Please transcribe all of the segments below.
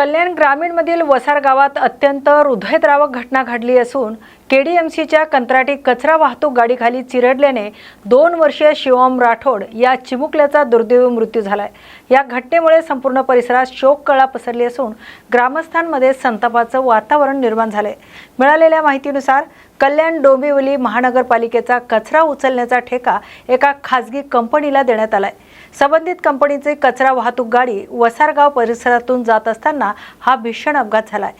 कल्याण ग्रामीणमधील वसार गावात अत्यंत हृदयद्रावक घटना घडली असून केडीएमसीच्या कंत्राटी कचरा वाहतूक गाडीखाली चिरडल्याने 2 वर्षीय शिवम राठोड या चिमुकल्याचा दुर्दैवी मृत्यू झालाय। या घटनेमुळे संपूर्ण परिसरात शोककळा पसरली असून ग्रामस्थांमध्ये संतापाचं वातावरण निर्माण झालंय। मिळालेल्या माहितीनुसार कल्याण डोंबिवली महानगरपालिकेचा कचरा उचलण्याचा ठेका एका खासगी कंपनीला देण्यात आलाय। संबंधित कंपनीची कचरा वाहतूक गाडी वसारगाव परिसरातून जात असताना हा भीषण अपघात झालाय।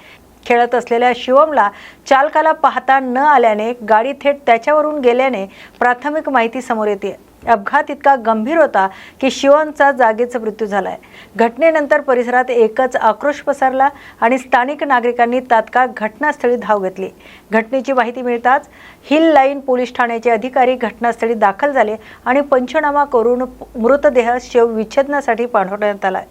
खेळत असलेल्या शिवमला चालकाला पाहता न आल्याने गाडी थेट त्याच्यावरून गेल्याने प्राथमिक माहिती समोर येते। अपघात इतका गंभीर होता की शिवमचा जागीच मृत्यू झालाय। घटनेनंतर परिसरात एकच आक्रोश पसरला आणि स्थानिक नागरिकांनी तात्काळ घटनास्थळी धाव घेतली। घटनेची माहिती मिळताच हिल लाईन पोलीस ठाण्याचे अधिकारी घटनास्थळी दाखल झाले आणि पंचनामा करून मृतदेह शवविच्छेदनासाठी पाठवण्यात आला।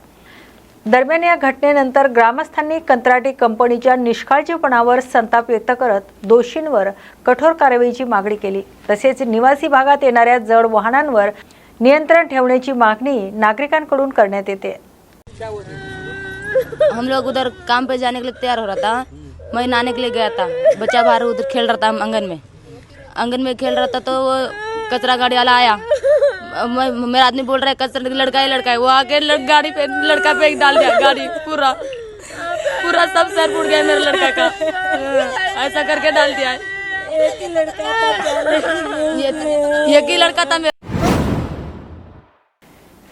दरम्यान या घटनेनंतर ग्रामस्थांनी कंत्राटी कंपनीच्या निष्काळजीपणावर संताप व्यक्त करत दोषींवर कठोर कारवाईची मागणी केली। तसेच निवासी भागात येणाऱ्या जड वाहनांवर नियंत्रण ठेवण्याची मागणी नागरिकांकडून करण्यात येते। हम लोग उधर काम पे जाने के लिए तैयार हो रहा था। मैं नहाने के लिए गया था। बच्चा बाहर उधर खेल रहा था आंगन में खेल रहा था तो वो कचरा गाड़ी वाला आया। मेरा आदमी बोल रहा है कचरा लड़का है वो आके गाड़ी पे लड़का पे डाल दिया। गाड़ी पूरा सब सर फूट गया मेरे लड़का का। ऐसा करके डाल दिया। एक ही लड़का था।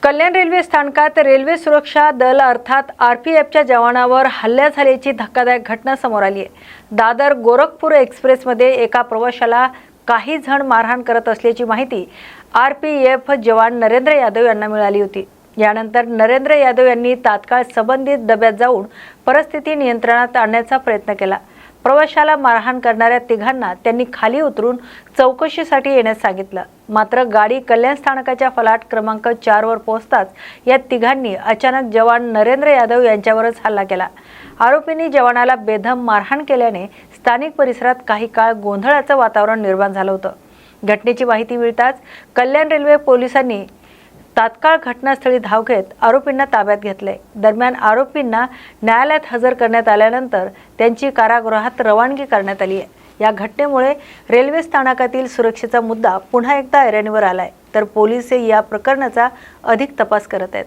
कल्याण रेल्वे स्थानकात रेल्वे सुरक्षा दल अर्थात आरपीएफच्या जवानावर हल्ला झाल्याची धक्कादायक घटना समोर आली आहे। दादर गोरखपूर एक्सप्रेसमध्ये एका प्रवाशाला काही जण मारहाण करत असल्याची माहिती आरपीएफ जवान नरेंद्र यादव यांना मिळाली होती। यानंतर नरेंद्र यादव यांनी तात्काळ संबंधित डब्यात जाऊन परिस्थिती नियंत्रणात आणण्याचा प्रयत्न केला। प्रवाशाला मारहाण करणाऱ्या तिघांना त्यांनी खाली उतरून चौकशीसाठी येण्यास सांगितलं। मात्र गाडी कल्याण स्थानकाच्या फलाट क्रमांक 4 वर पोहोचताच या तिघांनी अचानक जवान नरेंद्र यादव यांच्यावरच हल्ला केला। आरोपींनी जवानाला बेदम मारहाण केल्याने स्थानिक परिसरात काही काळ गोंधळाचं वातावरण निर्माण झालं होतं। घटनेची माहिती मिळताच कल्याण रेल्वे पोलिसांनी तात्काळ घटनास्थळी धाव घेत आरोपींना ताब्यात घेतले। दरम्यान आरोपींना न्यायालयात हजर करण्यात आल्यानंतर त्यांची कारागृहात रवानगी करण्यात आली आहे। या घटनेमुळे रेल्वे स्थानकातील सुरक्षेचा मुद्दा पुन्हा एकदा ऐरणीवर आलाय, तर पोलीस या प्रकरणाचा अधिक तपास करत आहेत।